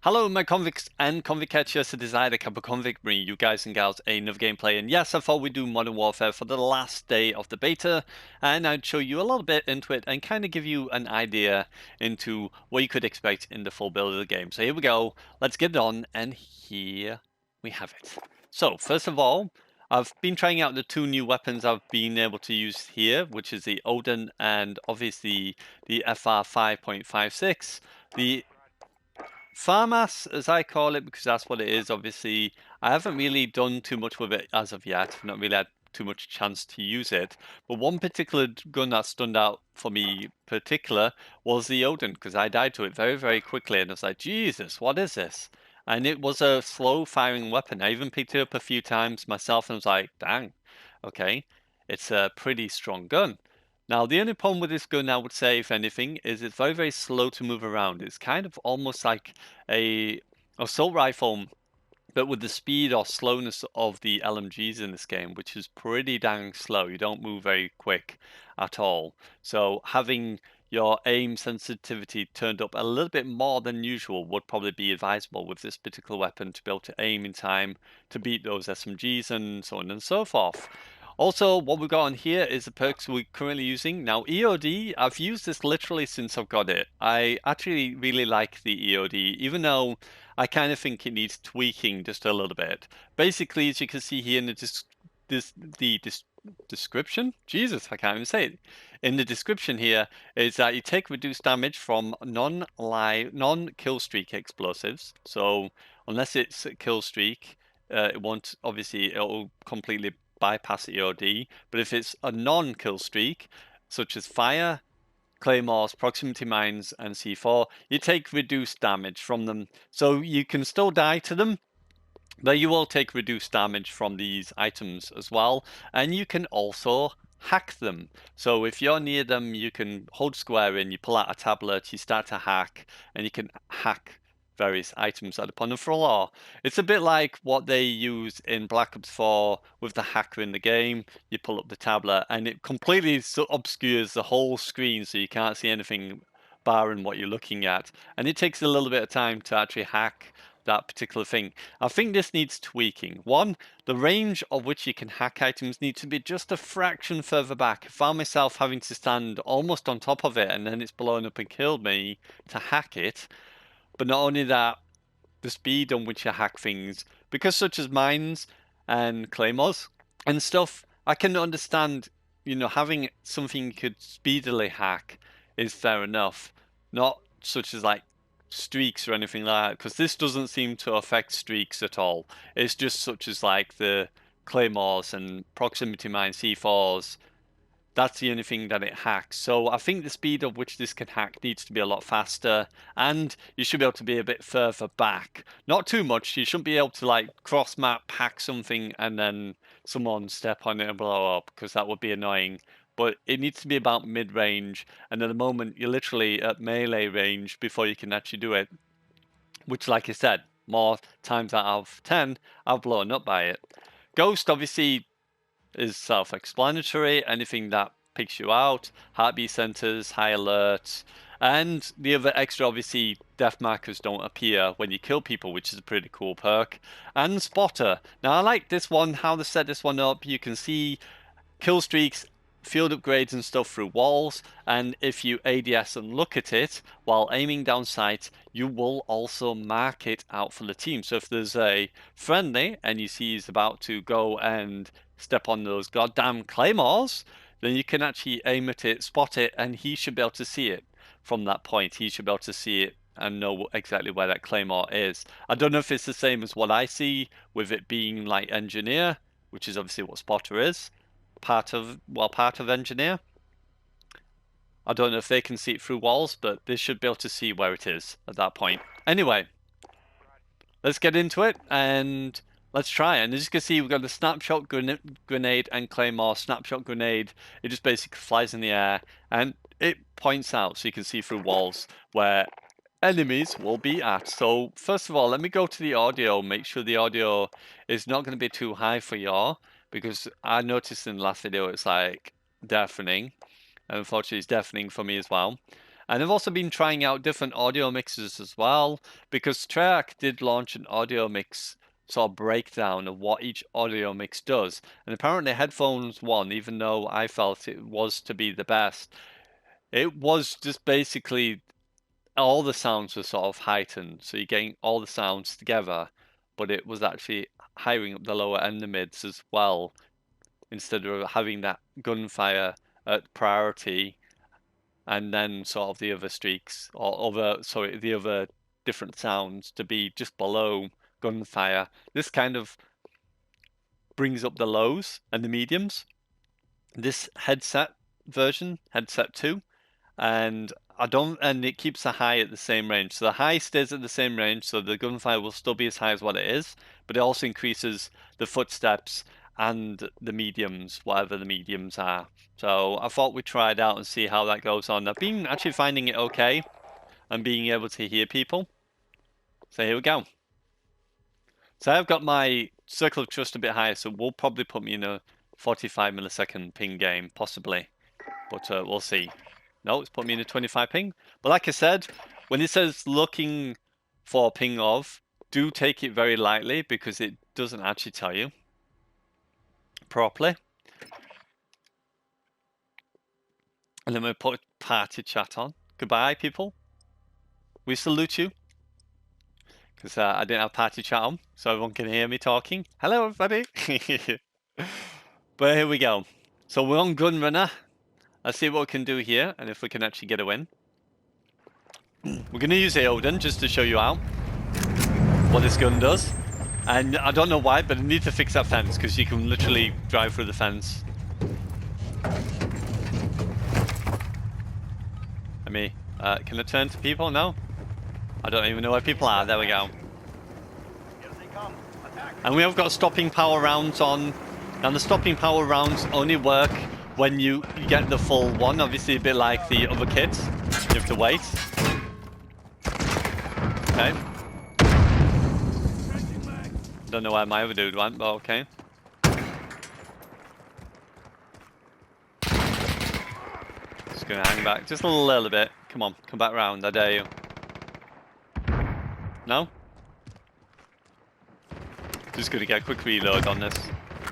Hello, my convicts and convicats, just a desire to cup of convict, bring you guys and gals another gameplay. And yes, I thought we'd do Modern Warfare for the last day of the beta, and I'd show you a little bit into it and kind of give you an idea into what you could expect in the full build of the game. So here we go, let's get it on, and here we have it. So first of all, I've been trying out the two new weapons I've been able to use here, which is the Odin and obviously the FR 5.56. The Farmass, as I call it, because that's what it is, obviously, I haven't really done too much with it as of yet. I've not really had too much chance to use it. But one particular gun that stood out for me particular was the Odin, because I died to it very, very quickly, and I was like, Jesus, what is this? And it was a slow-firing weapon. I even picked it up a few times myself, and I was like, dang, okay, it's a pretty strong gun. Now, the only problem with this gun, I would say, if anything, is it's very, very slow to move around. It's kind of almost like a assault rifle, but with the speed or slowness of the LMGs in this game, which is pretty dang slow. You don't move very quick at all. So having your aim sensitivity turned up a little bit more than usual would probably be advisable with this particular weapon to be able to aim in time to beat those SMGs and so on and so forth. Also, what we've got on here is the perks we're currently using. Now, EOD, I've used this literally since I've got it. I actually really like the EOD, even though I kind of think it needs tweaking just a little bit. Basically, as you can see here in the description, Jesus, I can't even say it. In the description here is that you take reduced damage from non-kill streak explosives. So unless it's a kill streak, it won't, obviously it'll completely bypass EOD. But if it's a non-kill streak, such as fire, claymores, proximity mines, and C4, you take reduced damage from them. So you can still die to them, but you will take reduced damage from these items as well. And you can also hack them. So if you're near them, you can hold square in, you pull out a tablet, you start to hack, and you can hack various items that are upon the floor. It's a bit like what they use in Black Ops 4 with the hacker in the game. You pull up the tablet and it completely obscures the whole screen so you can't see anything barring what you're looking at. And it takes a little bit of time to actually hack that particular thing. I think this needs tweaking. One, the range of which you can hack items needs to be just a fraction further back. I found myself having to stand almost on top of it and then it's blown up and killed me to hack it. But not only that, the speed on which you hack things, because such as mines and claymores and stuff, I can understand, having something you could speedily hack is fair enough. Not such as like streaks or anything like that, because this doesn't seem to affect streaks at all. It's just such as like the claymores and proximity mine C4s. That's the only thing that it hacks. So I think the speed of which this can hack needs to be a lot faster, and you should be able to be a bit further back. Not too much. You shouldn't be able to like cross map hack something and then someone step on it and blow up, because that would be annoying. But it needs to be about mid-range, and at the moment you're literally at melee range before you can actually do it. Which, like I said, more times out of 10, I've blown up by it. Ghost, obviously, is self-explanatory. Anything that picks you out, heartbeat centers, high alerts, and the other extra, obviously, death markers don't appear when you kill people, which is a pretty cool perk. And spotter. Now, I like this one, how they set this one up. You can see kill streaks, field upgrades and stuff through walls, and if you ADS and look at it while aiming down sight, you will also mark it out for the team. So if there's a friendly and you see he's about to go and step on those goddamn claymores, then you can actually aim at it, spot it, and he should be able to see it from that point. He should be able to see it and know exactly where that claymore is. I don't know if it's the same as what I see with it being like engineer, which is obviously what spotter is. Part of engineer. I don't know if they can see it through walls, but they should be able to see where it is at that point. Anyway, let's get into it and let's try. And as you can see, we've got the snapshot grenade and claymore. Snapshot grenade, it just basically flies in the air and it points out so you can see through walls where enemies will be at. So first of all, let me go to the audio, make sure the audio is not going to be too high for y'all, because I noticed in the last video it's like deafening, and unfortunately it's deafening for me as well. And I've also been trying out different audio mixes as well, because Treyarch did launch an audio mix sort of breakdown of what each audio mix does. And apparently Headphones 1, even though I felt it was to be the best, it was just basically all the sounds were sort of heightened. So you're getting all the sounds together, but it was actually hiring up the lower and the mids as well, instead of having that gunfire at priority and then sort of the other streaks or the other different sounds to be just below gunfire. This kind of brings up the lows and the mediums. This headset version, headset 2, and it keeps the high at the same range. So the high stays at the same range, so the gunfire will still be as high as what it is, but it also increases the footsteps and the mediums, whatever the mediums are. So I thought we'd try it out and see how that goes on. I've been actually finding it okay and being able to hear people. So here we go. So I've got my circle of trust a bit higher, so we'll probably put me in a 45 millisecond ping game, possibly. But we'll see. No, it's put me in a 25 ping. But like I said, when it says looking for a ping of, do take it very lightly because it doesn't actually tell you properly. And then we put party chat on. Goodbye, people. We salute you. Because I didn't have party chat on, so everyone can hear me talking. Hello, everybody. But here we go. So we're on Gunrunner. Let's see what we can do here, and if we can actually get a win. We're going to use Eoden just to show you out what this gun does. And I don't know why, but I need to fix that fence, because you can literally drive through the fence. Can I turn to people? No? I don't even know where people are. There we go. And we have got stopping power rounds on. And the stopping power rounds only work when you get the full one. Obviously a bit like the other kits. You have to wait. Okay. Don't know where my other dude went, but okay. Just gonna hang back just a little bit. Come on, come back round, I dare you. No? Just gonna get a quick reload on this.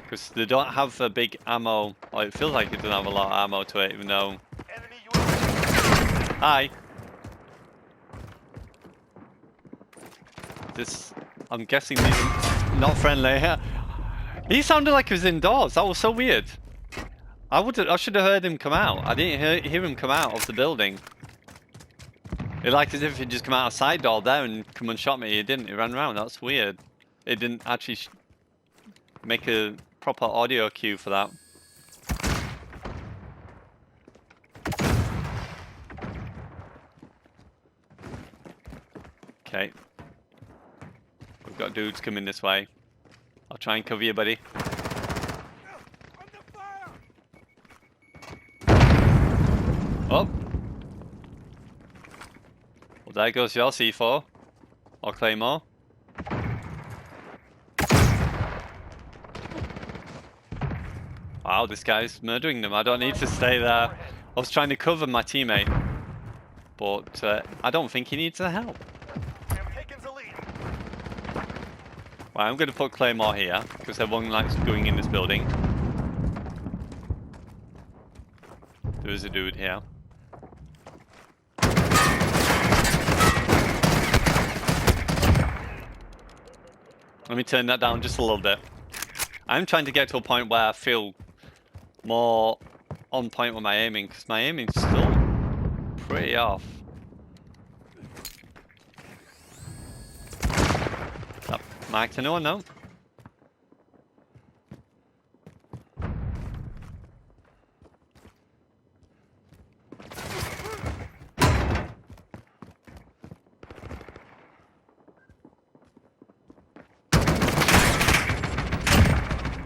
Because they don't have a big ammo. Oh, it feels like it doesn't have a lot of ammo to it, even though... Hi! This... I'm guessing these are not friendly. He sounded like he was indoors. That was so weird. I should have heard him come out. I didn't hear him come out of the building. It like as if he just come out a side door there and come and shot me. He didn't. He ran around. That's weird. It didn't actually make a proper audio cue for that. Okay. We've got dudes coming this way. I'll try and cover you, buddy. Oh! Well, there goes your C4. Or Claymore. Wow, this guy's murdering them. I don't need to stay there. I was trying to cover my teammate. But I don't think he needs the help. Right, I'm going to put Claymore here, because everyone likes going in this building. There is a dude here. Let me turn that down just a little bit. I'm trying to get to a point where I feel more on point with my aiming, because my aiming's still pretty off. That marked anyone? No?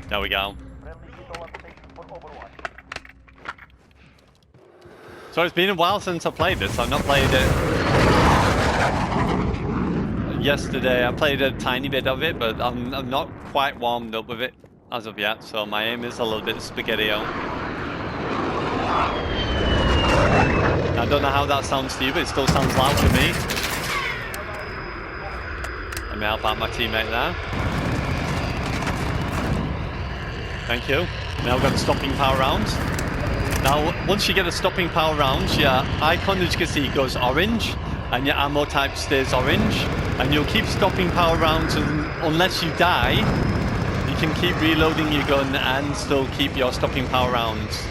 There we go. So it's been a while since I played this. I've not played it yesterday. I played a tiny bit of it, but I'm not quite warmed up with it as of yet. So my aim is a little bit spaghetti-o. I don't know how that sounds to you, but it still sounds loud to me. Let me help out my teammate there. Thank you. Now we've got the stopping power rounds. Now, once you get the stopping power rounds, your icon, as you can see, goes orange, and your ammo type stays orange, and you'll keep stopping power rounds unless you die. You can keep reloading your gun and still keep your stopping power rounds.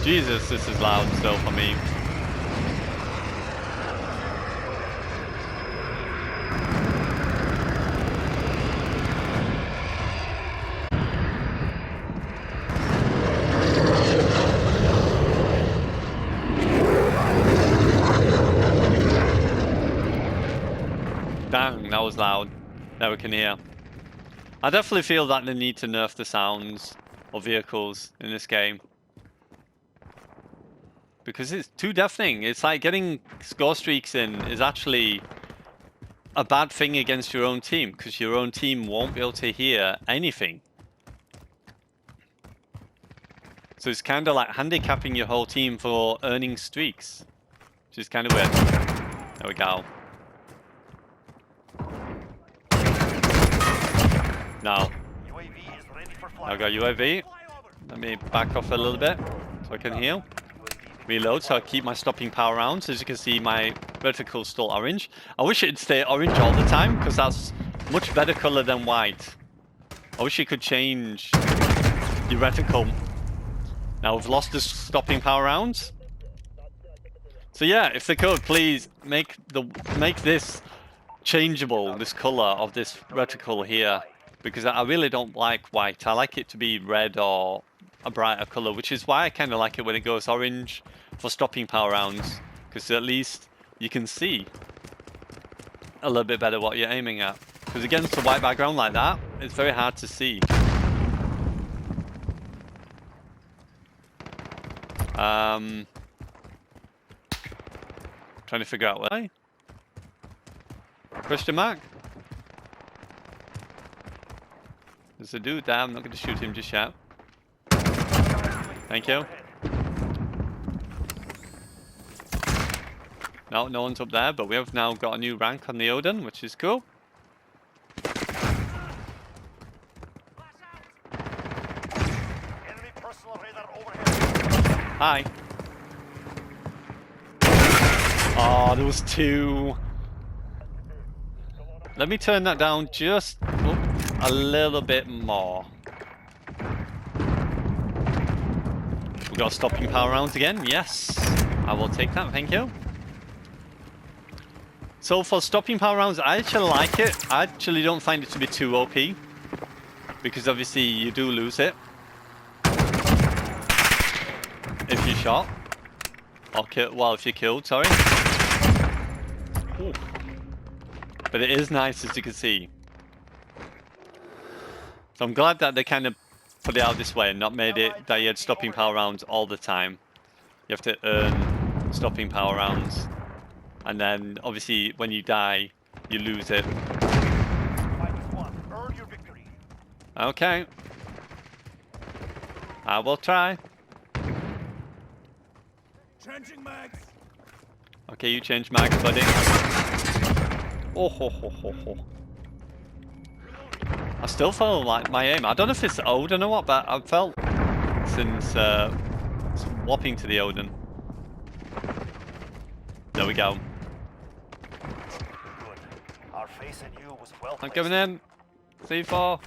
Jesus, this is loud still for me. Dang, that was loud. Now we can hear. I definitely feel that they need to nerf the sounds of vehicles in this game. Because it's too deafening. It's like getting score streaks in is actually a bad thing against your own team, because your own team won't be able to hear anything. So it's kind of like handicapping your whole team for earning streaks, which is kind of weird. There we go. Now, I've got UAV. Let me back off a little bit so I can heal. Reload, so I keep my stopping power rounds. As you can see, my reticle's still orange. I wish it'd stay orange all the time, because that's much better color than white. I wish you could change the reticle. Now we've lost the stopping power rounds. So yeah, if they could, please make this changeable, this color of this reticle here. Because I really don't like white. I like it to be red or a brighter color, which is why I kind of like it when it goes orange for stopping power rounds, because at least you can see a little bit better what you're aiming at. Because against a white background like that, it's very hard to see. Trying to figure out where. Question mark? There's a dude there. I'm not going to shoot him just yet. Thank you. No, no one's up there, but we have now got a new rank on the Odin, which is cool. Hi. Oh, there was two. Let me turn that down just a little bit more. We got stopping power rounds again. Yes, I will take that. Thank you. So for stopping power rounds, I actually like it. I actually don't find it to be too OP, because obviously you do lose it if you're shot or killed. Well, if you're killed, sorry. Ooh. But it is nice, as you can see. So I'm glad that they kind of put it out this way and not made it that you had stopping power rounds all the time. You have to earn stopping power rounds. And then, obviously, when you die, you lose it. Okay. I will try. Changing mags. Okay, you change mags, buddy. Oh, ho, ho, ho, ho. I still feel like my aim. I don't know if it's Odin or what, but I've felt since swapping to the Odin. There we go. Good. Our face in you was well I'm placed. coming in. C4.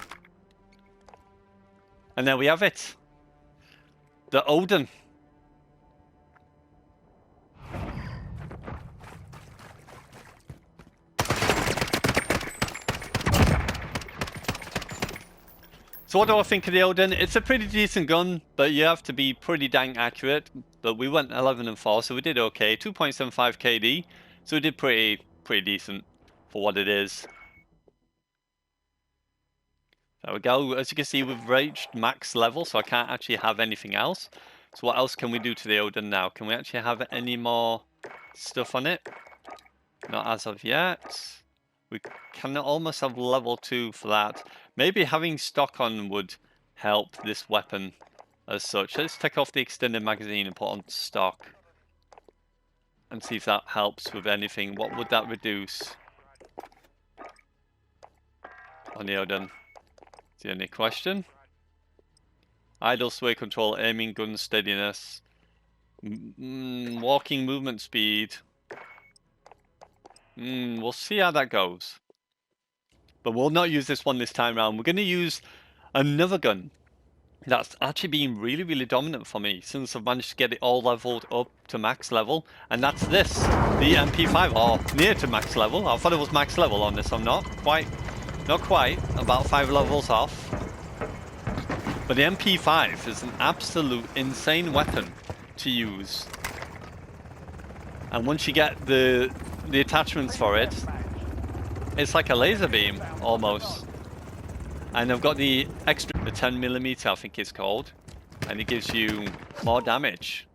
And there we have it. The Odin. So what do I think of the Odin? It's a pretty decent gun, but you have to be pretty dang accurate. But we went 11 and 4, so we did okay. 2.75 KD, so we did pretty decent for what it is. There we go. As you can see, we've reached max level, so I can't actually have anything else. So what else can we do to the Odin now? Can we actually have any more stuff on it? Not as of yet. We can almost have level 2 for that. Maybe having stock on would help this weapon as such. Let's take off the extended magazine and put on stock. And see if that helps with anything. What would that reduce? On the Odin. Is there any question? Idle sway control, aiming, gun steadiness. Walking movement speed. We'll see how that goes. But we'll not use this one this time around. We're going to use another gun that's actually been really, really dominant for me since I've managed to get it all leveled up to max level. And that's this, the MP5, or near to max level. I thought it was max level on this. I'm not quite, about 5 levels off. But the MP5 is an absolute insane weapon to use. And once you get the attachments for it, it's like a laser beam, almost. And I've got the extra, the 10mm I think it's called. And it gives you more damage.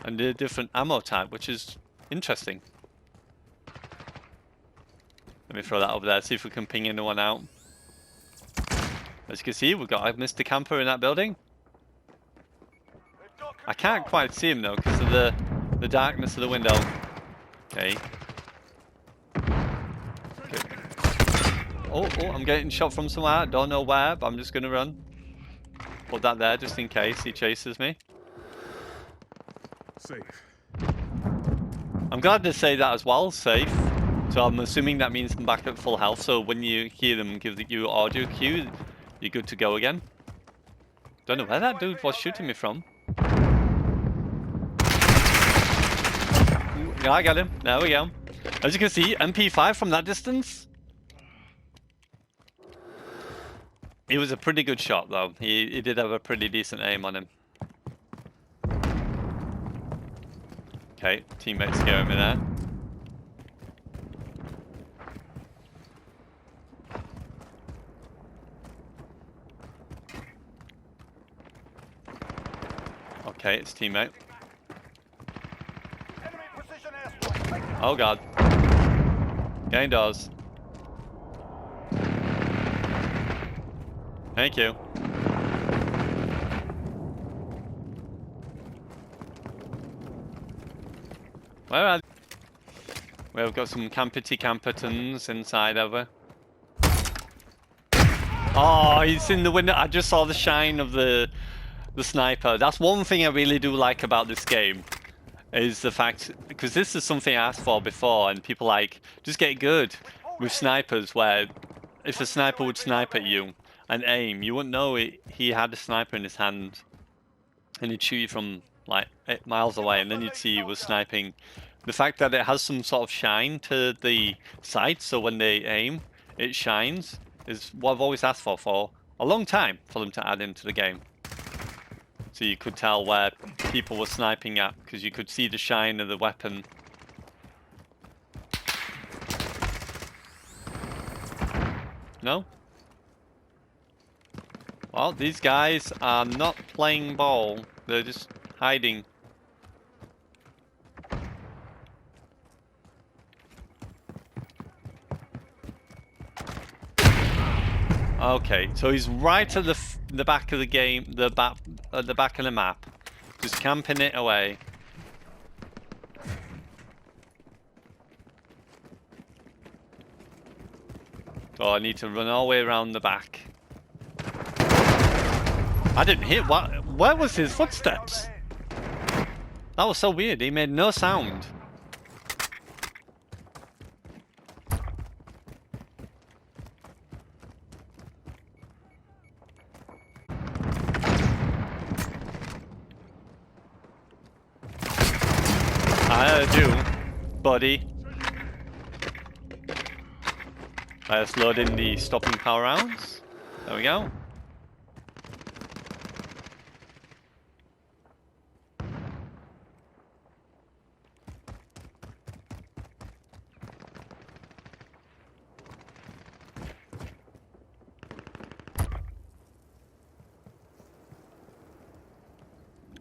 And a different ammo type, which is interesting. Let me throw that over there, see if we can ping anyone out. As you can see, we've got a Mr. Camper in that building. I can't quite see him though, because of the darkness of the window. Okay. Oh, I'm getting shot from somewhere. Don't know where, but I'm just going to run. Put that there just in case he chases me. Safe. I'm glad to say that as well, safe. So I'm assuming that means I'm back at full health. So when you hear them give you audio cue, you're good to go again. Don't know where that dude was shooting me from. Yeah, I got him. There we go. As you can see, MP5 from that distance. He was a pretty good shot though. He did have a pretty decent aim on him. Okay, teammates scaring me there. Okay, it's teammate. Oh god. Get indoors. Thank you. Where are they? We've got some Campertons inside of her. Oh, he's in the window. I just saw the shine of the sniper. That's one thing I really do like about this game. Is the fact, because this is something I asked for before, and people like, just get good with snipers, where if a sniper would snipe at you and aim, you wouldn't know he had a sniper in his hand, and he'd shoot you from like 8 miles away, and then you'd see he was sniping. The fact that it has some sort of shine to the sight, so when they aim, it shines, is what I've always asked for a long time, for them to add into the game. So you could tell where people were sniping at, because you could see the shine of the weapon. No? Well, these guys are not playing ball. They're just hiding. Okay, so he's right at the back of the game, the back of the map, just camping it away. So I need to run all the way around the back. I didn't hear what. Where was his footsteps? That was so weird. He made no sound. I do, buddy. Let's load in the stopping power rounds. There we go.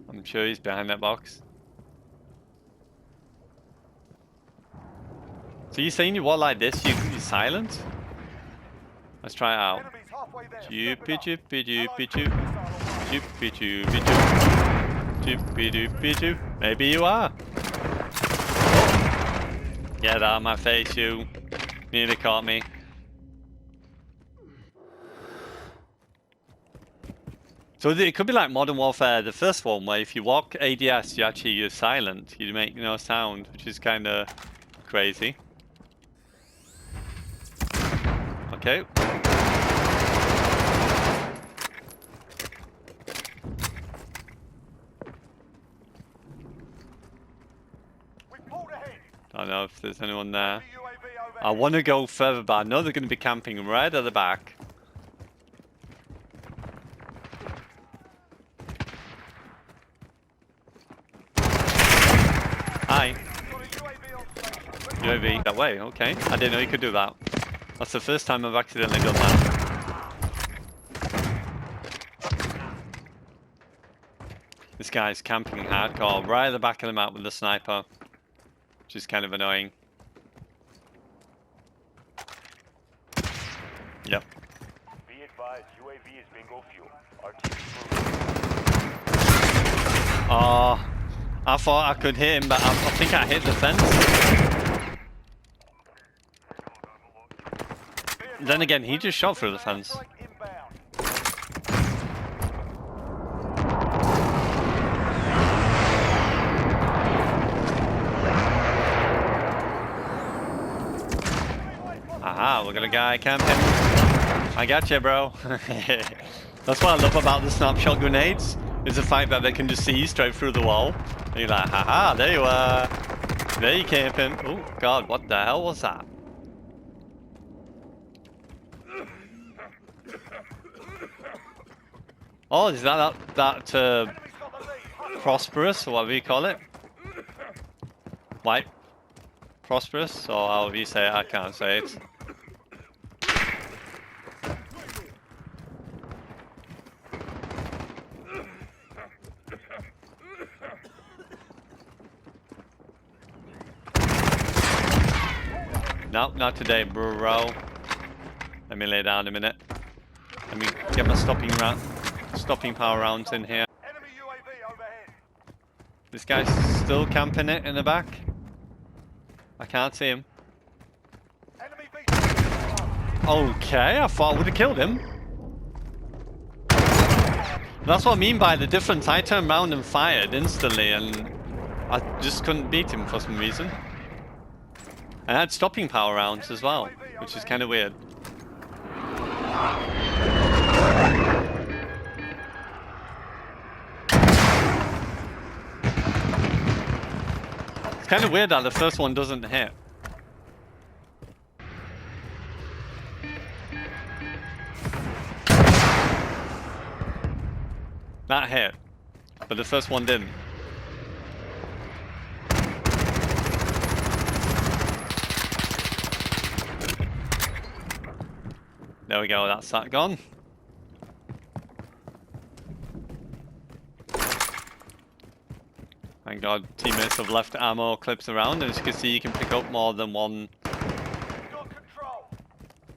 I'm sure he's behind that box. So you're saying you walk like this, you're silent? Let's try it out. Joopy joopy joopy joop. doopy doopy doo. Doopy doopy doo. Maybe you are. Oh. Get out of my face, you. Nearly caught me. So it could be like Modern Warfare, the first one, where if you walk ADS, you're silent. You make no sound, which is kind of crazy. Okay. I don't know if there's anyone there. I want to go further, but I know they're going to be camping right at the back. Hi. UAV that way, okay. I didn't know you could do that. That's the first time I've accidentally done that. This guy's camping hardcore right at the back of the map with the sniper, which is kind of annoying. Yep. Be advised, UAV is bingo fuel. Oh, I thought I could hit him, but I think I hit the fence. Then again, he just shot through the fence. Aha, we got a guy camping. I got you, bro. That's what I love about the snapshot grenades, is the fact that they can just see you straight through the wall. And you're like, haha, there you are. There you camping. Oh, God, what the hell was that? Oh, is that Prosperous, or whatever you call it? White Prosperous, or however you say it, I can't say it. No, not today, bro. Let me lay down a minute. Let me get my stopping power rounds in here. Enemy UAV overhead. This guy's still camping it in the back. I can't see him. Enemy beat. Okay, I thought I would have killed him. That's what I mean by the difference. I turned around and fired instantly, and I just couldn't beat him for some reason. I had stopping power rounds as well, which is kind of weird. It's kind of weird that the first one doesn't hit. That hit, but the first one didn't. There we go, that's that gone. Thank God teammates have left ammo clips around, and as you can see you can pick up more than one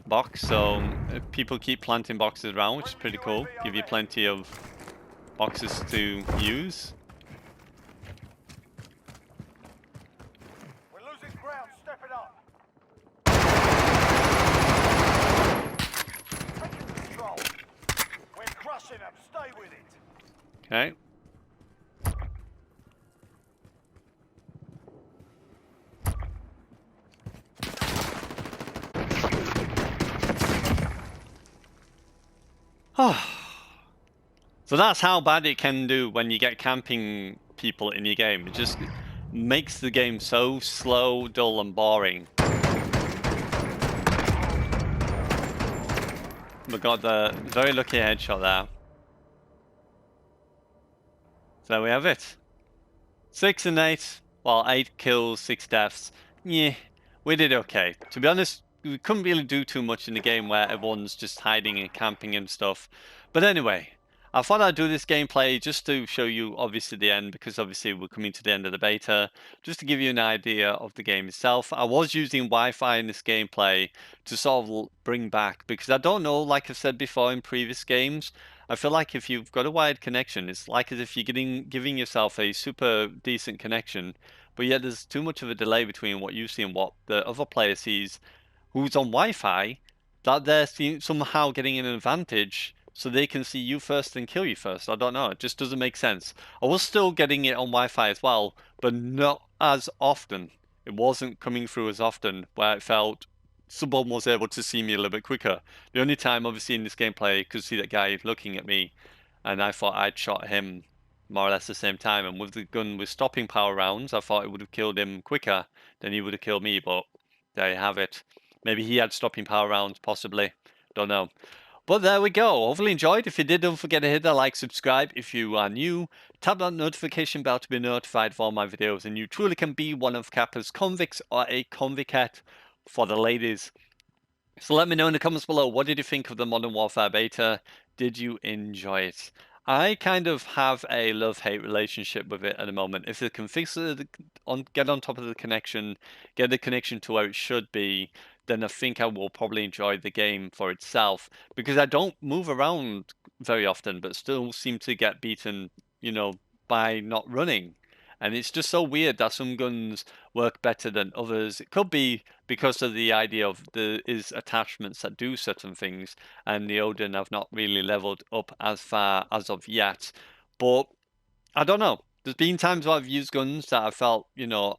box, so people keep planting boxes around, which is pretty cool. Give you plenty of boxes to use. We're losing ground, step it up. Taking control. We're crushing them, stay with it. Okay. So that's how bad it can do when you get camping people in your game. It just makes the game so slow, dull, and boring. We got the very lucky headshot there. So there we have it. 6 and 8. Well, 8 kills, 6 deaths. Yeah, we did okay. To be honest, we couldn't really do too much in the game where everyone's just hiding and camping and stuff. But anyway, I thought I'd do this gameplay just to show you obviously the end, because obviously we're coming to the end of the beta, just to give you an idea of the game itself. I was using Wi-Fi in this gameplay to sort of bring back, because I don't know, like I said before in previous games, I feel like if you've got a wired connection, it's like as if you're giving yourself a super decent connection, but yet there's too much of a delay between what you see and what the other player sees who's on Wi-Fi, that they're somehow getting an advantage so they can see you first and kill you first. I don't know. It just doesn't make sense. I was still getting it on Wi-Fi as well, but not as often. It wasn't coming through as often where it felt someone was able to see me a little bit quicker. The only time obviously in this gameplay I could see that guy looking at me and I thought I'd shot him more or less the same time. And with the gun with stopping power rounds, I thought it would have killed him quicker than he would have killed me, but there you have it. Maybe he had stopping power rounds, possibly. Don't know. But there we go. Hopefully enjoyed. If you did, don't forget to hit that like, subscribe if you are new. Tap that notification bell to be notified of all my videos. And you truly can be one of Kappa's convicts or a convicette for the ladies. So let me know in the comments below, what did you think of the Modern Warfare beta? Did you enjoy it? I kind of have a love-hate relationship with it at the moment. If they can fix it, get on top of the connection, get the connection to where it should be, then I think I will probably enjoy the game for itself. Because I don't move around very often, but still seem to get beaten, by not running. And it's just so weird that some guns work better than others. It could be because of the idea of there is attachments that do certain things, and the Odin have not really leveled up as far as of yet. But I don't know. There's been times where I've used guns that I felt,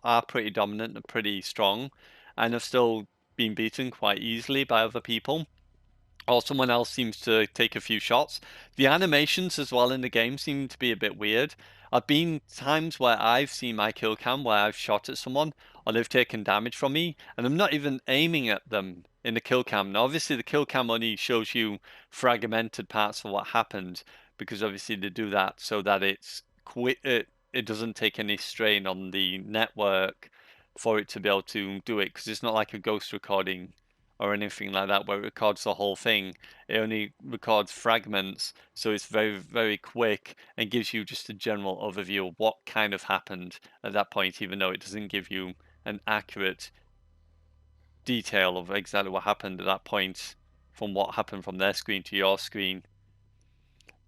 are pretty dominant and pretty strong, and have still been beaten quite easily by other people. Or someone else seems to take a few shots. The animations as well in the game seem to be a bit weird. I've been times where I've seen my kill cam where I've shot at someone or they've taken damage from me and I'm not even aiming at them in the kill cam. Now obviously the kill cam only shows you fragmented parts of what happened because obviously they do that so that it doesn't take any strain on the network for it to be able to do it because it's not like a ghost recording or anything like that where it records the whole thing. It only records fragments, so it's very, very quick and gives you just a general overview of what kind of happened at that point, even though it doesn't give you an accurate detail of exactly what happened at that point from what happened from their screen to your screen.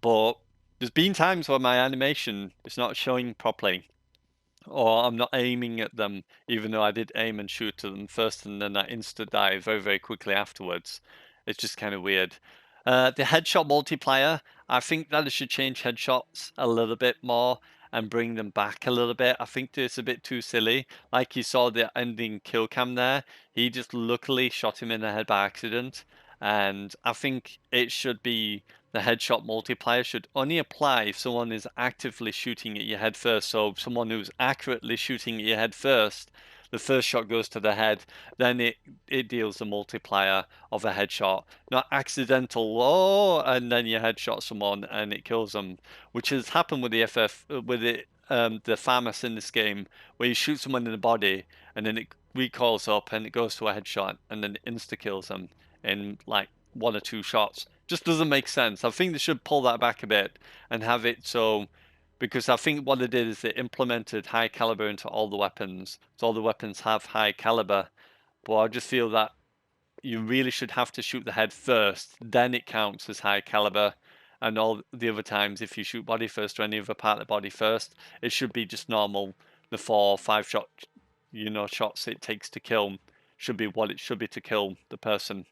But there's been times where my animation is not showing properly or I'm not aiming at them, even though I did aim and shoot at them first and then I insta-die very, very quickly afterwards. It's just kind of weird. The headshot multiplier, I think that it should change headshots a little bit more and bring them back a little bit. I think it's a bit too silly. Like you saw the ending kill cam there, he just luckily shot him in the head by accident. And I think it should be the headshot multiplier should only apply if someone is actively shooting at your head first. So someone who's accurately shooting at your head first, the first shot goes to the head, then it deals the multiplier of a headshot. Not accidental, and then you headshot someone and it kills them, which has happened with the the FAMAS in this game, where you shoot someone in the body and then it recoils up and it goes to a headshot and then it insta kills them in like 1 or 2 shots. Just doesn't make sense. I think they should pull that back a bit and have it so, because I think what they did is they implemented high caliber into all the weapons. So all the weapons have high caliber, but I just feel that you really should have to shoot the head first, then it counts as high caliber. And all the other times, if you shoot body first or any other part of the body first, it should be just normal. The 4 or 5 shots it takes to kill should be what it should be to kill the person.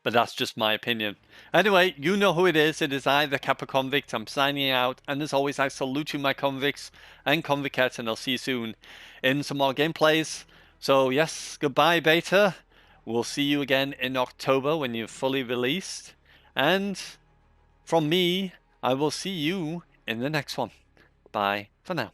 But that's just my opinion. Anyway, you know who it is. It is I, the Kappa Convict. I'm signing out. And as always, I salute you, my convicts and convicettes. And I'll see you soon in some more gameplays. So yes, goodbye, beta. We'll see you again in October when you're fully released. And from me, I will see you in the next one. Bye for now.